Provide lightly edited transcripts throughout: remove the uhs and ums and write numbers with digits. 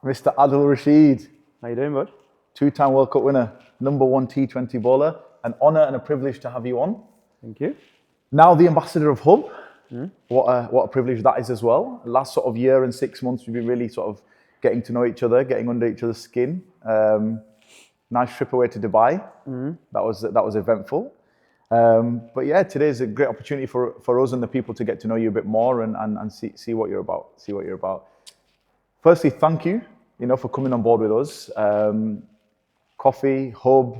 Mr. Adil Rashid, How you doing, bud? two-time World Cup winner, #1 T20 bowler. An honour and a privilege to have you on. Thank you. Now the ambassador of Hubb. What a privilege that is as well. Last sort of year and 6 months, we've been really sort of getting to know each other, getting under each other's skin. Nice trip away to Dubai. That was eventful. But yeah, today is a great opportunity for us and the people to get to know you a bit more and see what you're about. See what you're about. Firstly, thank you, for coming on board with us. Coffee, Hubb,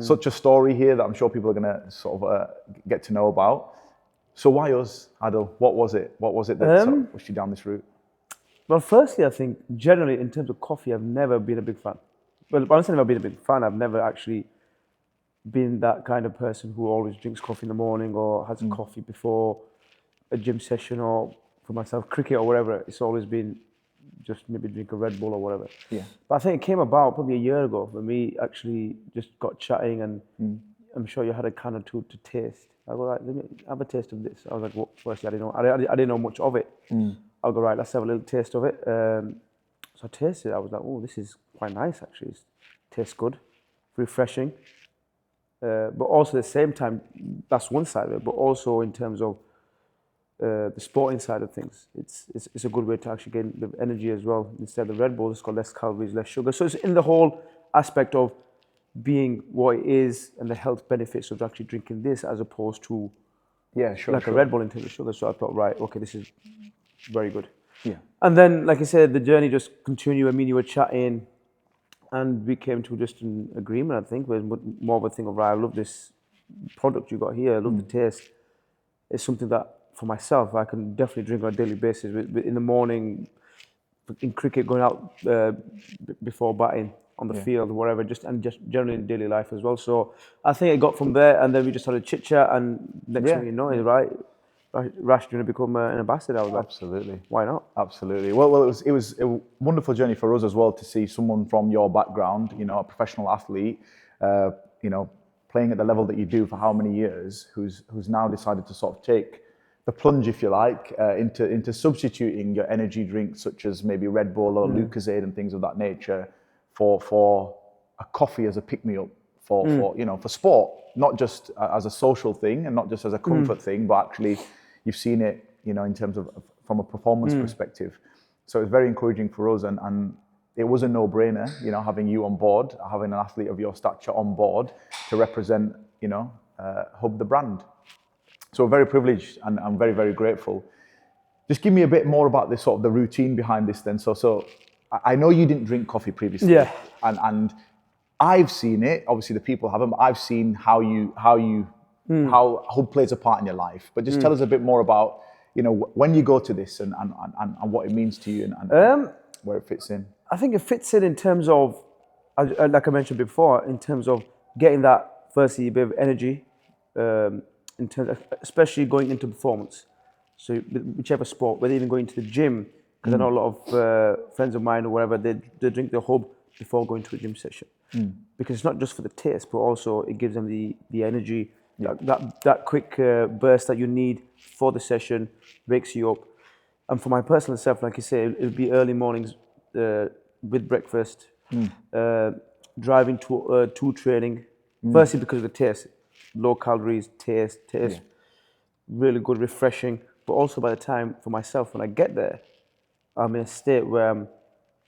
such a story here that I'm sure people are going to sort of get to know about. So why us, Adil? What was it? What was it that sort of pushed you down this route? Well, firstly, I think generally in terms of coffee, I've never been a big fan. Well, honestly, I've never been a big fan. I've never actually been that kind of person who always drinks coffee in the morning or has a coffee before a gym session or for myself, cricket or whatever. It's always been just maybe drink a Red Bull or whatever. Yeah. But I think it came about probably a year ago when we actually just got chatting and I'm sure you had a can or two to taste. I go, right, let me have a taste of this. I was like, well, firstly, I didn't know much of it. I'll go, right, let's have a little taste of it. So I tasted it. I was like, oh, this is quite nice actually. It tastes good, refreshing. But also at the same time, that's one side of it, but also in terms of the sporting side of things, it's a good way to actually gain the energy as well. Instead of the Red Bull, it's got less calories, less sugar. So it's in the whole aspect of being what it is and the health benefits of actually drinking this as opposed to a Red Bull in terms of sugar. So I thought, right, okay, this is very good. Yeah. And then, like I said, the journey just continued. I mean, you were chatting and we came to just an agreement, I think, with more of a thing of, right, I love this product you got here. I love the taste. It's something that, for myself, I can definitely drink on a daily basis. In the morning, in cricket, going out before batting on the field, whatever, just generally in daily life as well. So I think it got from there, and then we just had a chit chat, and next thing you know, right, Rash, do you want to become an ambassador? I was like, absolutely. Why not? Absolutely. Well, it was a wonderful journey for us as well to see someone from your background, a professional athlete, playing at the level that you do for how many years, who's now decided to sort of take the plunge, if you like, into substituting your energy drinks such as maybe Red Bull or Lucozade and things of that nature for a coffee as a pick-me-up for sport, not just as a social thing and not just as a comfort thing, but actually you've seen it, in terms of from a performance perspective. So it's very encouraging for us and it was a no-brainer, having you on board, having an athlete of your stature on board to represent, Hubb the brand. So we're very privileged and I'm very, very grateful. Just give me a bit more about this sort of the routine behind this then. So I know you didn't drink coffee previously. Yeah. And I've seen it, obviously the people haven't, but I've seen how Hubb plays a part in your life. But just tell us a bit more about, when you go to this and what it means to you and where it fits in. I think it fits in terms of, like I mentioned before, in terms of getting that, firstly, a bit of energy, in terms of, especially going into performance. So whichever sport, whether even going to the gym, because I know a lot of friends of mine or whatever, they drink the Hubb before going to a gym session. Because it's not just for the taste, but also it gives them the energy, that quick burst that you need for the session, wakes you up. And for my personal self, like you say, it would be early mornings with breakfast, driving to training. Firstly, because of the taste, low calories, taste, really good, refreshing. But also by the time for myself, when I get there, I'm in a state where I'm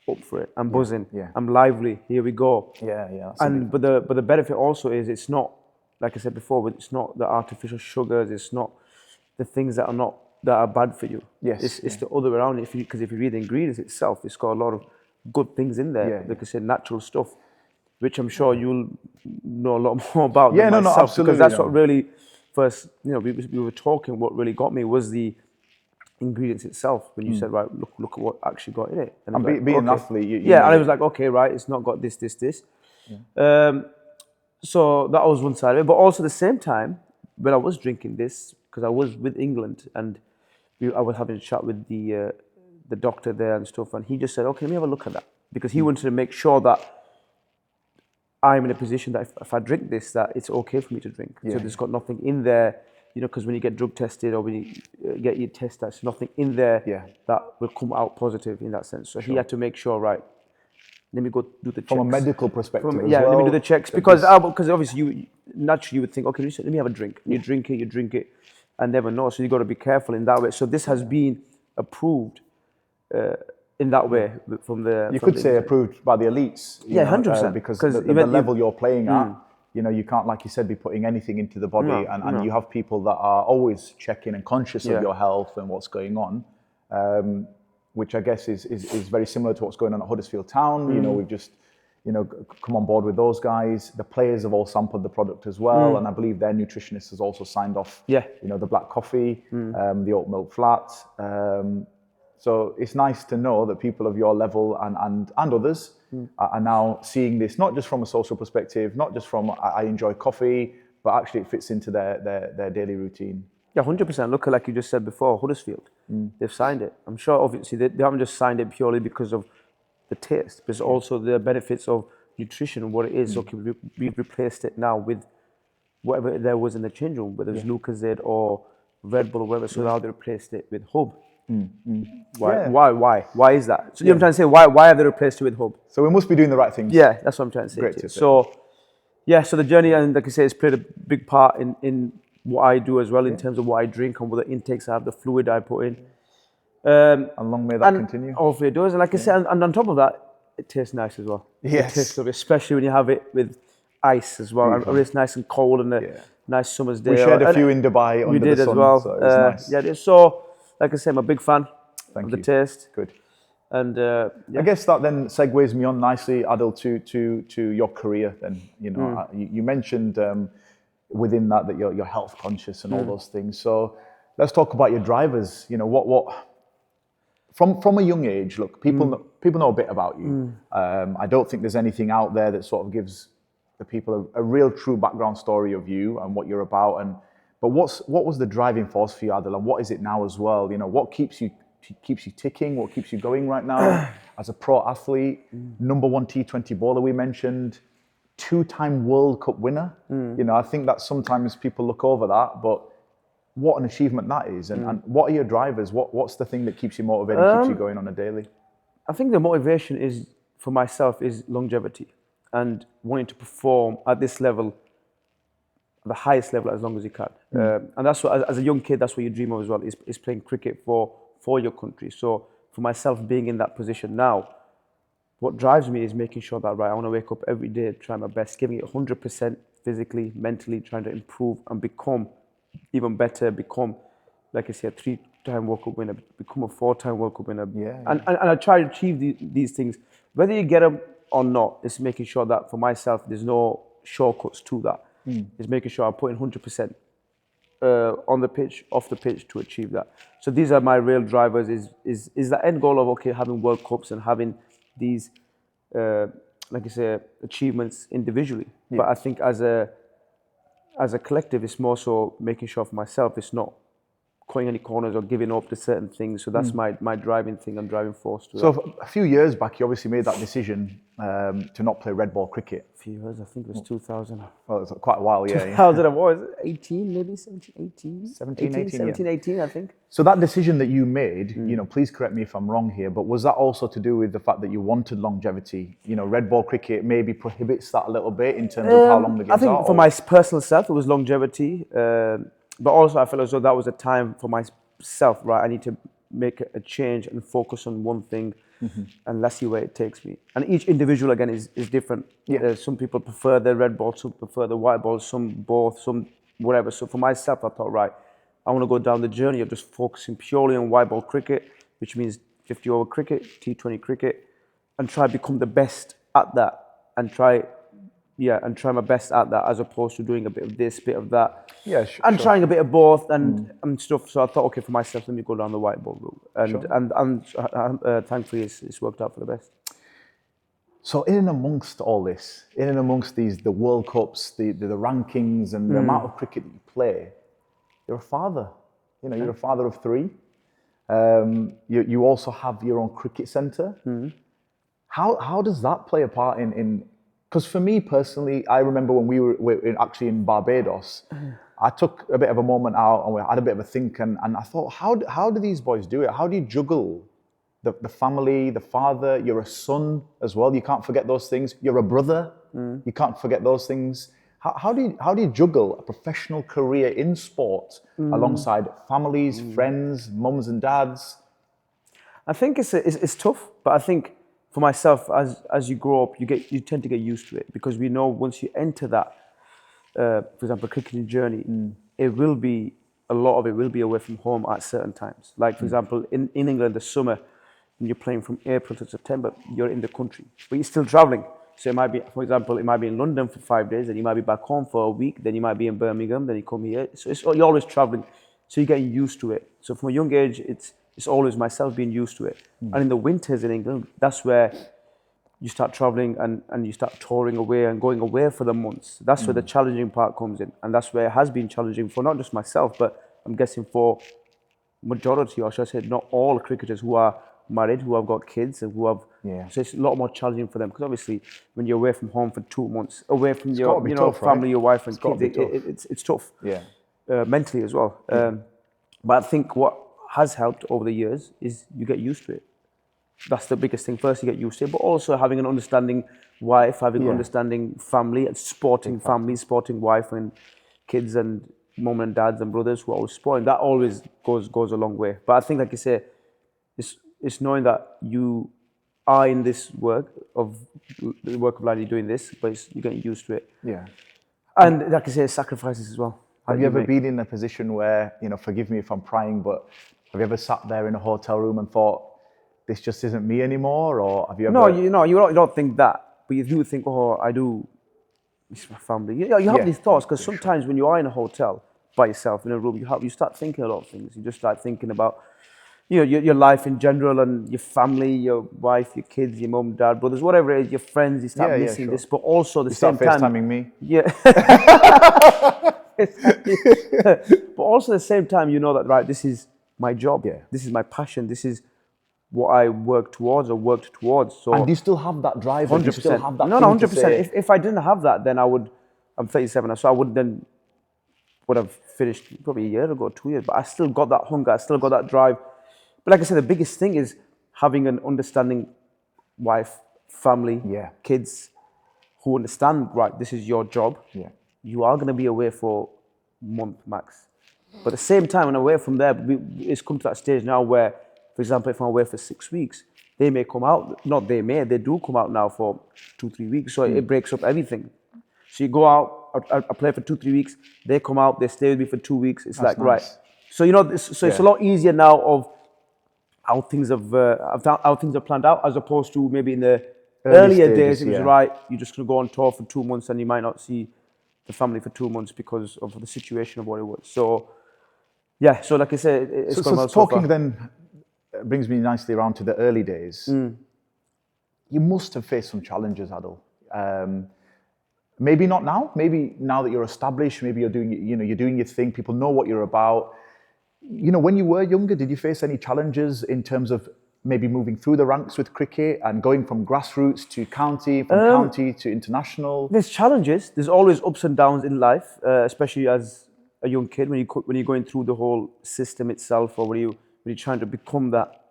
up for it. I'm buzzing. I'm lively. Here we go. But the benefit also is it's not, like I said before, but it's not the artificial sugars. It's not the things that are bad for you. It's the other way around. Because if you read the ingredients itself, it's got a lot of good things in there. Like I said, natural stuff, which I'm sure you'll know a lot more about than myself. Absolutely. Because that's what really first, we were talking. What really got me was the ingredients itself. When you said, right, look at what actually got in it. And being an athlete, and I was like, okay, right, it's not got this. So that was one side of it. But also at the same time, when I was drinking this, because I was with England and I was having a chat with the doctor there and stuff, and he just said, okay, let me have a look at that. Because he wanted to make sure that I'm in a position that if I drink this, that it's okay for me to drink. So there's got nothing in there, because when you get drug tested or when you get your test, there's nothing in there that will come out positive in that sense. So he had to make sure, right, let me go do the checks. From a medical perspective as yeah, well. let me do the checks because obviously you naturally you would think, okay, let me have a drink. And you drink it, and never know. So you got to be careful in that way. So this has been approved in that way from the. You could say approved by the elites. Yeah, 100%. Because the level you're playing at, you can't, like you said, be putting anything into the body, and you have people that are always checking and conscious of your health and what's going on. Which I guess is very similar to what's going on at Huddersfield Town. We've just, come on board with those guys. The players have all sampled the product as well, and I believe their nutritionist has also signed off. Yeah. The black coffee, the oat milk flat. So it's nice to know that people of your level and others are now seeing this, not just from a social perspective, not just from I enjoy coffee, but actually it fits into their daily routine. Yeah, 100%. Look, like you just said before, Huddersfield, they've signed it. I'm sure, obviously, they haven't just signed it purely because of the taste, but also the benefits of nutrition and what it is. Okay, we've replaced it now with whatever there was in the change room, whether it's Lucozade or Red Bull or whatever. So now they replaced it with Hubb. Why is that? So I'm trying to say, why have they replaced it with Hubb? So we must be doing the right things. Yeah, that's what I'm trying to say. Great. So the journey, and like I say, it's played a big part in what I do as well in terms of what I drink and what the intakes I have, the fluid I put in. And long may that continue. Hopefully it does. And like I said, and on top of that, it tastes nice as well. Yes. It tastes good, especially when you have it with ice as well. And it's nice and cold and a nice summer's day. We shared a few in Dubai under the sun. We did as well. So it was nice. Yeah, so like I said, I'm a big fan of the taste. Good. And I guess that then segues me on nicely, Adil, to your career. Then you mentioned within that you're health conscious and all those things. So let's talk about your drivers. What from a young age. Look, people know a bit about you. I don't think there's anything out there that sort of gives the people a real true background story of you and what you're about. But what was the driving force for you, Adil, and what is it now as well? What keeps you ticking? What keeps you going right now as a pro athlete? Number 1 T20 bowler we mentioned. 2-time World Cup winner. I think that sometimes people look over that, but what an achievement that is. And what are your drivers? What's the thing that keeps you motivated, keeps you going on a daily? I think the motivation is, for myself, is longevity and wanting to perform at this level, the highest level, as long as you can. And that's what, as a young kid, that's what you dream of as well, is playing cricket for your country. So for myself, being in that position now, what drives me is making sure that, right, I want to wake up every day, try my best, giving it 100% physically, mentally, trying to improve and become even better, become, like I said, a 3-time World Cup winner, become a 4-time World Cup winner. And I try to achieve these things. Whether you get them or not, it's making sure that for myself, there's no shortcuts to that. It's making sure I put in 100% on the pitch, off the pitch to achieve that. So these are my real drivers, is the end goal of, okay, having World Cups and having these, like I say, achievements individually. But I think as a collective, it's more so making sure for myself, it's not cutting any corners or giving up to certain things. So that's my driving thing and driving force to So a few years back, you obviously made that decision to not play red ball cricket. A few years, I think it was 2000. Well, it was quite a while, yeah. 2000, what was it? 18, maybe 17, 18? 17, 18, I think. So that decision that you made, please correct me if I'm wrong here, but was that also to do with the fact that you wanted longevity? Red ball cricket maybe prohibits that a little bit in terms of how long the games are? I think for my personal self, it was longevity. But also I felt as though that was a time for myself, right? I need to make a change and focus on one thing and let's see where it takes me. And each individual, again, is different. Some people prefer the red ball, some prefer the white ball, some both, some whatever. So for myself, I thought, right, I want to go down the journey of just focusing purely on white ball cricket, which means 50-over cricket, T20 cricket, and try to become the best at that and try my best at that, as opposed to doing a bit of this, bit of that. And trying a bit of both and stuff. So I thought, okay, for myself, let me go down the white ball route. And thankfully, it's worked out for the best. So in and amongst all this, in and amongst the World Cups, the rankings and the amount of cricket that you play, you're a father. You're a father of 3. You also have your own cricket centre. How does that play a part in? Because for me personally, I remember when we were actually in Barbados, I took a bit of a moment out and we had a bit of a think, and I thought, how do these boys do it? How do you juggle the family, the father, you're a son as well. You can't forget those things. You're a brother. You can't forget those things. How do you juggle a professional career in sport alongside families, friends, mums and dads? I think it's tough, but I think for myself, as you grow up, you tend to get used to it, because we know once you enter that, for example, cricketing journey, it will be a lot of it will be away from home at certain times. Like for example, in England, the summer, when you're playing from April to September, you're in the country, but you're still traveling. So it might be, for example, it might be in London for 5 days, then you might be back home for a week, then you might be in Birmingham, then you come here. So you're always traveling, so you're getting used to it. So from a young age, it's always myself being used to it. And in the winters in England, that's where you start traveling and you start touring away and going away for the months. That's where the challenging part comes in. And that's where it has been challenging for not just myself, but I'm guessing for majority, or should I say not all cricketers who are married, who have got kids and who have, so it's a lot more challenging for them, because obviously when you're away from home for 2 months, away from your tough, family, right? your wife and It's kids, it's tough. Yeah. Mentally as well. But I think what has helped over the years is you get used to it. That's the biggest thing. First, you get used to it, but also having an understanding wife, having an understanding family, and sporting family, sporting wife and kids and mom and dads and brothers who are always sporting. That always goes a long way. But I think, like you say, it's knowing that you are in this work of life, you're doing this, but you're getting used to it. Yeah. And like I say, sacrifices as well. Have you ever been in a position where, forgive me if I'm prying, but have you ever sat there in a hotel room and thought, this just isn't me anymore? Or have you ever... No, you don't think that, but you do think, oh, I do, it's my family. You have these thoughts, because sometimes when you are in a hotel by yourself in a room, you start thinking a lot of things. You just start thinking about your life in general, and your family, your wife, your kids, your mum, dad, brothers, whatever it is, your friends. You start missing this, but also the same time... FaceTiming me? Yeah. But also at the same time, you know that, right, this is my job. Yeah. This is my passion. This is what I work towards or worked towards. So, and do you still have that drive? 100%. You still have that no, thing to 100%. say? If I didn't have that, then I'm 37 now, so I would have finished probably a year ago, 2 years, but I still got that hunger, I still got that drive. But like I said, the biggest thing is having an understanding wife, family, kids who understand, right, this is your job. Yeah. You are going to be away for a month max. But at the same time, when away from there, it's come to that stage now where, for example, if I'm away for 6 weeks, they may come out, they do come out now for 2-3 weeks. So it breaks up everything. So you go out, I play for 2-3 weeks, they come out, they stay with me for 2 weeks. It's That's like, nice. right. So, it's a lot easier now of how things have planned out, as opposed to maybe in the earlier days, it was right, you're just going to go on tour for 2 months and you might not see the family for 2 months because of the situation of what it was. So, yeah, so like I said, it's gone well so far. Talking then brings me nicely around to the early days. You must have faced some challenges, Adil. Maybe not now. Maybe now that you're established, maybe you're doing your thing. People know what you're about. When you were younger, did you face any challenges in terms of maybe moving through the ranks with cricket and going from grassroots to county, from county to international? There's challenges. There's always ups and downs in life, especially as a young kid when you're going through the whole system itself, or when you're trying to become that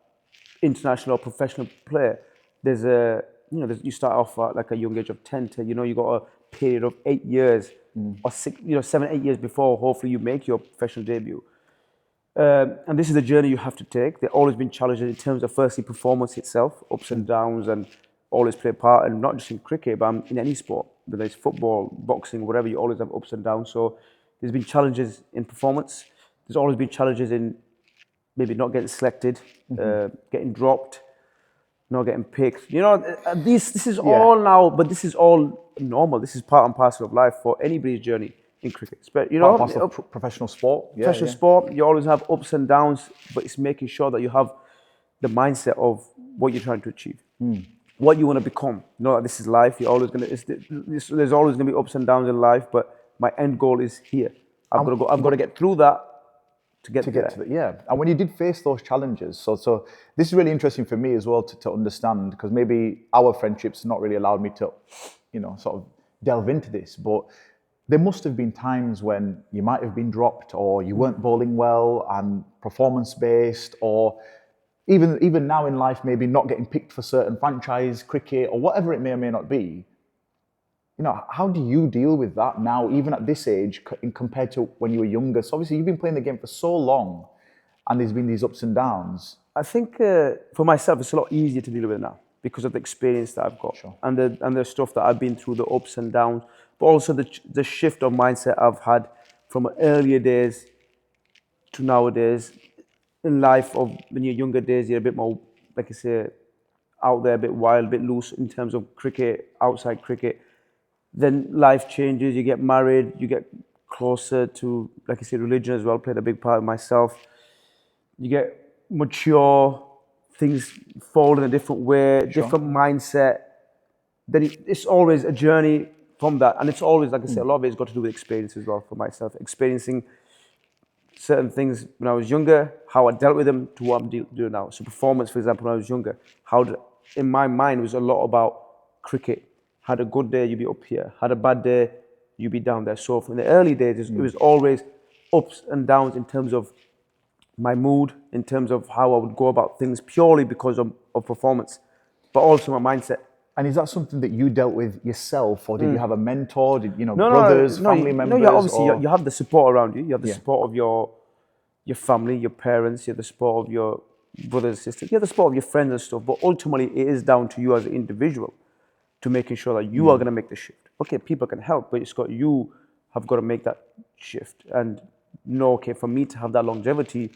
international or professional player. You start off at like a young age of 10 to you got a period of 8 years or 7, 8 years before hopefully you make your professional debut. And this is the journey you have to take. There's always been challenges in terms of firstly performance itself, ups and downs, and always play a part, and not just in cricket, but in any sport, whether it's football, boxing, whatever, you always have ups and downs. So there's been challenges in performance. There's always been challenges in maybe not getting selected, getting dropped, not getting picked. This is all now, but this is all normal. This is part and parcel of life for anybody's journey in cricket. But Professional sport. Professional sport, you always have ups and downs, but it's making sure that you have the mindset of what you're trying to achieve, what you want to become. That this is life. You're always there's always going to be ups and downs in life, but my end goal is here. I've got to get through that to get there. And when you did face those challenges, so this is really interesting for me as well to understand, because maybe our friendships not really allowed me to, sort of delve into this, but there must have been times when you might have been dropped, or you weren't bowling well and performance-based, or even now in life, maybe not getting picked for certain franchise, cricket, or whatever it may or may not be. You know, how do you deal with that now, even at this age, compared to when you were younger? So obviously you've been playing the game for so long, and there's been these ups and downs. I think for myself, it's a lot easier to deal with now because of the experience that I've got, Sure. and the stuff that I've been through, the ups and downs, but also the shift of mindset I've had from earlier days to nowadays. In life, of when you're younger days, you're a bit more, like I say, out there, a bit wild, a bit loose in terms of cricket, outside cricket. Then life changes, you get married, you get closer to, like I said, religion as well, played a big part of myself. You get mature, things fall in a different way, different mindset. Then it's always a journey from that. And it's always, like I said, a lot of it's got to do with experience as well for myself. Experiencing certain things when I was younger, how I dealt with them to what I'm doing now. So performance, for example, when I was younger, in my mind, was a lot about cricket. Had a good day, you'd be up here. Had a bad day, you'd be down there. So in the early days, it was always ups and downs in terms of my mood, in terms of how I would go about things, purely because of performance, but also my mindset. And is that something that you dealt with yourself, or did you have a mentor? Did brothers, family members? No, obviously you have the support around you. You have the support of your family, your parents. You have the support of your brothers and sisters. You have the support of your friends and stuff. But ultimately, it is down to you as an individual to making sure that you are going to make the shift. Okay, people can help, but you have got to make that shift. And okay, for me to have that longevity,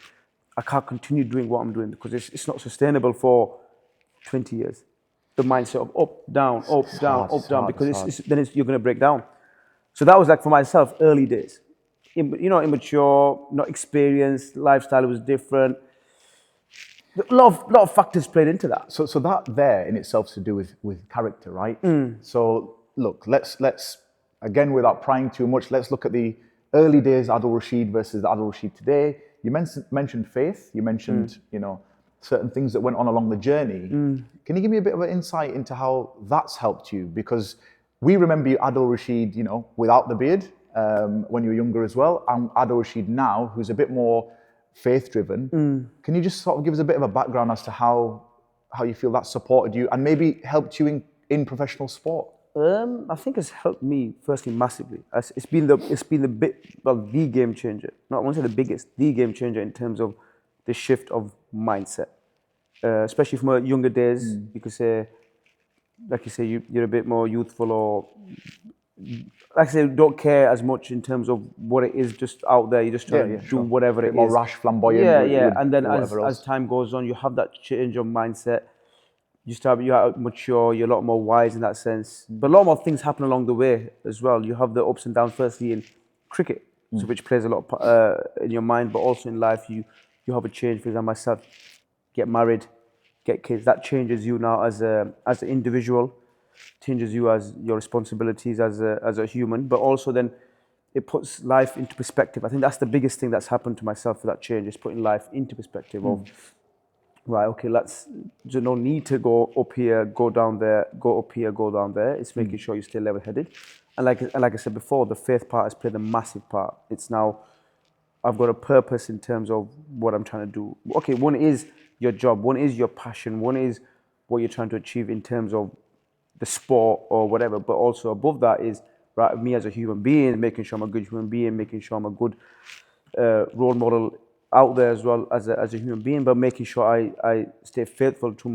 I can't continue doing what I'm doing because it's not sustainable for 20 years. The mindset of up, down, because then you're going to break down. So that was like for myself, early days. Immature, not experienced, lifestyle was different. A lot of factors played into that. So that there in itself to do with character, right? So look, let's again, without prying too much, let's look at the early days Adil Rashid versus the Adil Rashid today. You mentioned faith. You mentioned certain things that went on along the journey. Can you give me a bit of an insight into how that's helped you? Because we remember you, Adil Rashid, without the beard, when you were younger as well, and Adil Rashid now, who's a bit more faith-driven. Can you just sort of give us a bit of a background as to how you feel that supported you and maybe helped you in professional sport? I think it's helped me firstly massively. It's been the game changer. Not want to say the biggest, the game changer in terms of the shift of mindset, especially from younger days. You could say, like you say, you're a bit more youthful, or like I say, don't care as much in terms of what it is just out there. You just try to do whatever it is. More rash, flamboyant. And then as time goes on, you have that change of mindset. You're mature, you're a lot more wise in that sense. But a lot more things happen along the way as well. You have the ups and downs, firstly in cricket, which plays a lot in your mind, but also in life, you have a change. For example, myself, get married, get kids. That changes you now as an individual, changes you as your responsibilities as a human, but also then it puts life into perspective. I think that's the biggest thing that's happened to myself for that change, is putting life into perspective of, right, okay, there's no need to go up here, go down there, go up here, go down there. It's making sure you stay level-headed. And like I said before, the faith part has played a massive part. It's now, I've got a purpose in terms of what I'm trying to do. Okay, one is your job, one is your passion, one is what you're trying to achieve in terms of the sport or whatever, but also above that is, right, me as a human being, making sure I'm a good human being, making sure I'm a good role model out there as well as a human being, but making sure I stay faithful to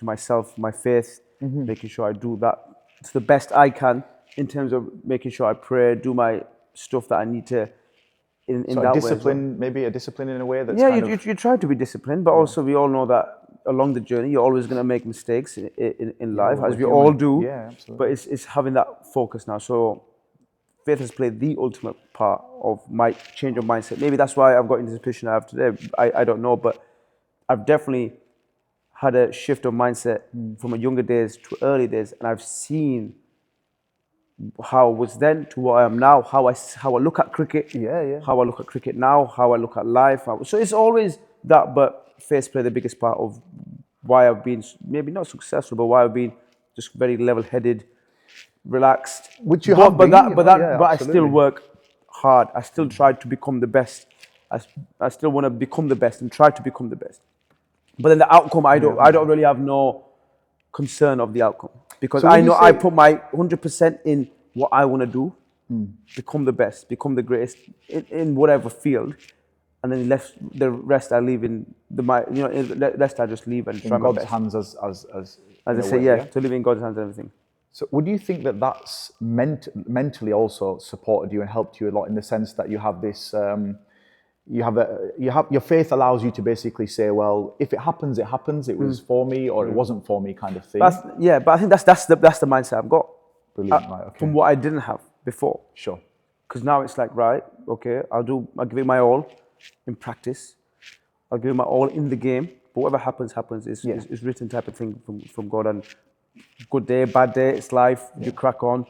myself, my faith, making sure I do that to the best I can in terms of making sure I pray, do my stuff that I need to in so that discipline, way. maybe a discipline in a way that's you try to be disciplined, but also we all know that along the journey you're always going to make mistakes in life, as we all do. Yeah, absolutely. But it's having that focus now. So faith has played the ultimate part of my change of mindset. Maybe that's why I've got into the position I have today. I don't know, but I've definitely had a shift of mindset from my younger days to early days, and I've seen how I was then to what I am now, how I look at cricket, how I look at cricket now, how I look at life. So it's always that, but faith played the biggest part of why I've been maybe not successful, but why I've been just very level-headed, relaxed. Which you have been, but I still work hard. I still try to become the best. I still want to become the best and try to become the best. But then the outcome, I don't really have no concern of the outcome, because So I would you know I say- put my 100% in what I want to do, become the best, become the greatest in whatever field, and then the rest I leave in the rest I just leave and try in my God's best. hands as As in I a say, way, yeah, to live in God's hands and everything. So would you think that that's mentally also supported you and helped you a lot, in the sense that you have this, your faith allows you to basically say, well, if it happens, it happens. It was for me, or it wasn't for me, kind of thing. But I think that's the mindset I've got. Brilliant, right? Okay, From what I didn't have before. sure. Because now it's like, right, okay, I'll give it my all in practice. I'll give it my all in the game. But whatever happens, happens. It's written type of thing from God. And good day, bad day, it's life. You crack on.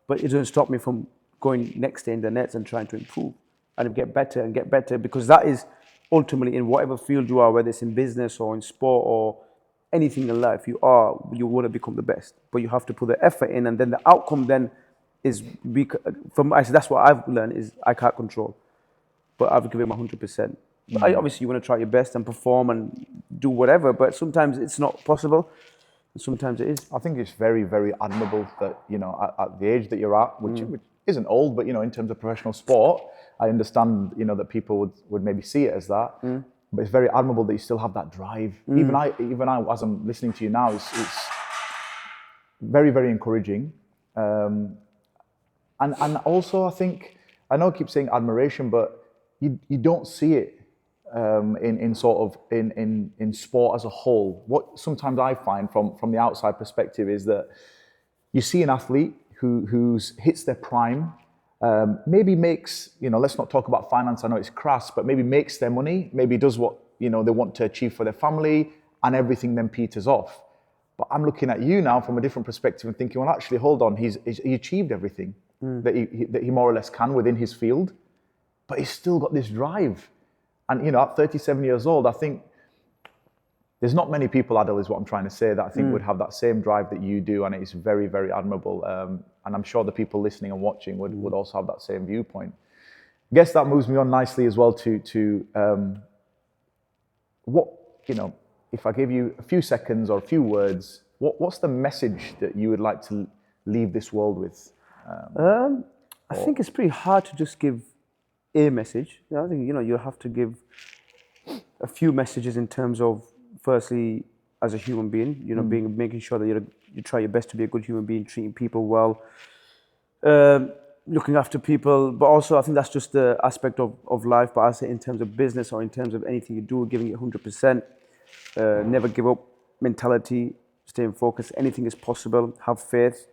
But it doesn't stop me from going next day in the nets and trying to improve and get better, because that is ultimately, in whatever field you are, whether it's in business or in sport or anything in life, you want to become the best. But you have to put the effort in, and then the outcome then is, that's what I've learned, is I can't control, but I've given my 100%. Obviously, you want to try your best and perform and do whatever, but sometimes it's not possible, and sometimes it is. I think it's very, very admirable that, at the age that you're at, which isn't old, but, in terms of professional sport, I understand, that people would maybe see it as that. But it's very admirable that you still have that drive. Even I, as I'm listening to you now, it's very, very encouraging. And also, I think, I know I keep saying admiration, but you don't see it in sport as a whole. What sometimes I find from the outside perspective is that you see an athlete who's hits their prime, maybe makes, let's not talk about finance, I know it's crass, but maybe makes their money, maybe does what, they want to achieve for their family, and everything then peters off. But I'm looking at you now from a different perspective and thinking, well, actually, hold on, he achieved everything that he more or less can within his field, but he's still got this drive. And, at 37 years old, I think there's not many people, Adil, is what I'm trying to say, that I think would have that same drive that you do, and it's very, very admirable. And I'm sure the people listening and watching would also have that same viewpoint. I guess that moves me on nicely as well to what, if I give you a few seconds or a few words, what's the message that you would like to leave this world with? I think it's pretty hard to just give a message. I think, you have to give a few messages in terms of, firstly, as a human being, making sure that you try your best to be a good human being, treating people well, looking after people. But also, I think that's just the aspect of life. But I say, in terms of business or in terms of anything you do, giving it 100%, never give up mentality, staying focused. Anything is possible. Have faith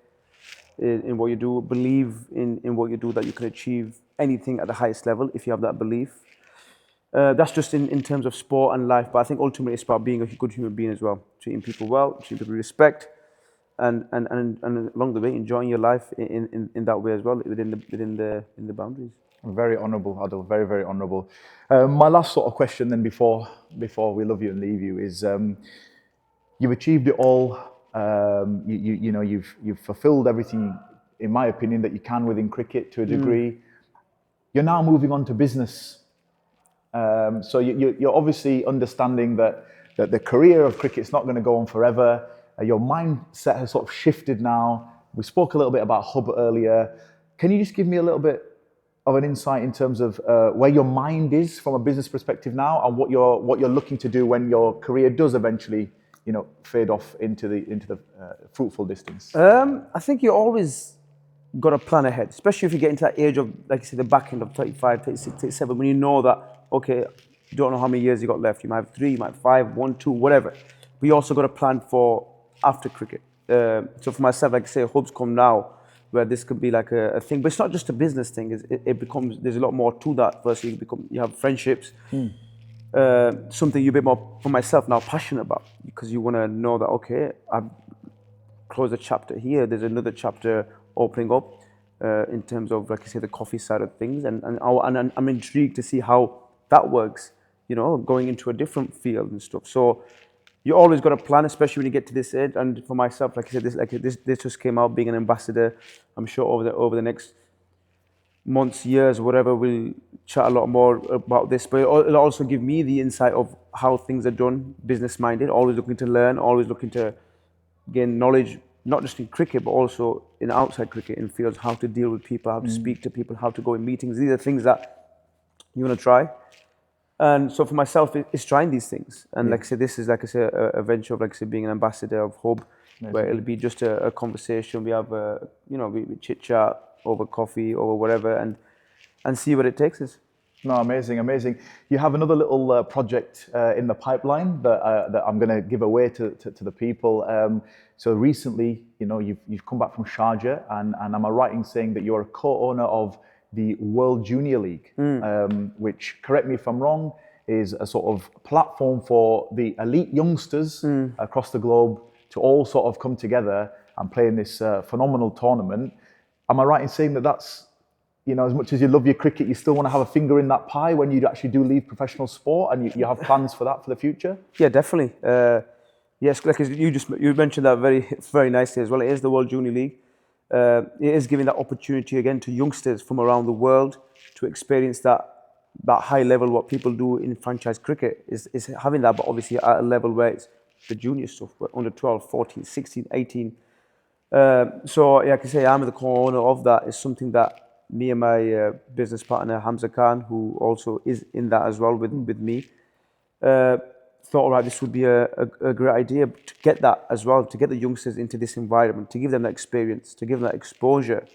in what you do. Believe in what you do, that you can achieve anything at the highest level if you have that belief. That's just in terms of sport and life, but I think ultimately it's about being a good human being as well, treating people well, treating people with respect, and along the way enjoying your life in that way as well, within the boundaries. Very honourable, Adil. Very, very honourable. My last sort of question then, before we love you and leave you, is you've achieved it all. You've fulfilled everything, in my opinion, that you can within cricket to a degree. You're now moving on to business. So you're obviously understanding that the career of cricket is not going to go on forever. Your mindset has sort of shifted now. We spoke a little bit about Hubb earlier. Can you just give me a little bit of an insight in terms of where your mind is from a business perspective now, and what you're looking to do when your career does eventually, fade off into the fruitful distance? I think you always got to plan ahead, especially if you get into that age of, like you said, the back end of 35, 36, 37, when you know that, okay, you don't know how many years you got left. You might have 3, you might have 5, 1, 2, whatever. But you also got to plan for after cricket. So for myself, like I say, Hubb's come now, where this could be like a thing. But it's not just a business thing. It becomes, there's a lot more to that. First, you have friendships. Something you're a bit more, for myself now, passionate about, because you want to know that, okay, I've closed a chapter here. There's another chapter opening up in terms of, like I say, the coffee side of things. And I'm intrigued to see how that works, going into a different field and stuff. So you always got to plan, especially when you get to this age. And for myself, like I said, this just came out, being an ambassador. I'm sure over the next months, years, whatever, we'll chat a lot more about this. But it'll also give me the insight of how things are done, business-minded, always looking to learn, always looking to gain knowledge, not just in cricket, but also in outside cricket, in fields, how to deal with people, how to speak to people, how to go in meetings. These are things that you want to try. And so for myself, it's trying these things. And like I said, this is, like I said, a venture of, like I said, being an ambassador of Hubb, where it'll be just a conversation. We have, we chit chat over coffee, over whatever, and see where it takes us. No, amazing, amazing. You have another little project in the pipeline that I'm going to give away to the people. So recently, you've come back from Sharjah, and am I right in saying that you're a co-owner of the World Junior League, which, correct me if I'm wrong, is a sort of platform for the elite youngsters across the globe to all sort of come together and play in this phenomenal tournament. Am I right in saying that that's, as much as you love your cricket, you still want to have a finger in that pie when you actually do leave professional sport, and you have plans for that for the future? Yeah, definitely. Yes, like you mentioned that very, very nicely as well. It is the World Junior League. It is giving that opportunity again to youngsters from around the world to experience that high level. What people do in franchise cricket is having that, but obviously at a level where it's the junior stuff, but under 12, 14, 16, 18. So like I say, I'm the co-owner of that. It's something that me and my business partner Hamza Khan, who also is in that as well with me, thought, all right, this would be a great idea to get that as well, to get the youngsters into this environment, to give them that experience, to give them that exposure.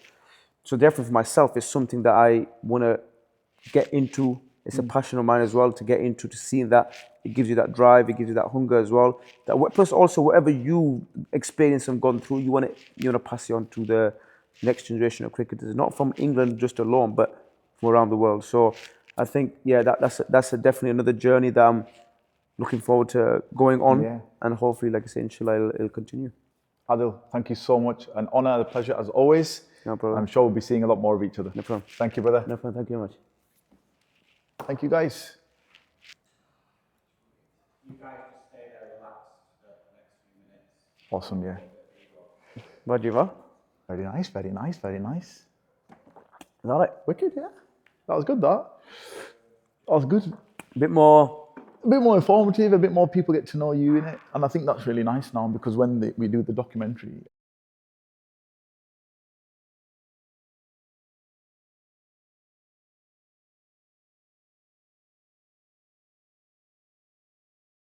So therefore, for myself, it's something that I want to get into. It's a passion of mine as well to get into, to see that it gives you that drive, it gives you that hunger as well. Plus also whatever you experience and gone through, you want to pass it on to the next generation of cricketers, not from England just alone, but from around the world. So I think, that's definitely another journey that I'm looking forward to going on, and hopefully, like I say, inshallah, it'll continue. Adil, thank you so much. An honor and a pleasure as always. No problem. I'm sure we'll be seeing a lot more of each other. No problem. Thank you, brother. No problem. Thank you very much. Thank you, guys. You guys just stay there relaxed for the next few minutes. Awesome, yeah. What do you want? Very nice, very nice, very nice. Is that right? Wicked, yeah. That was good, that. That was good. A bit more informative, a bit more people get to know you in it. And I think that's really nice now, because when we do the documentary,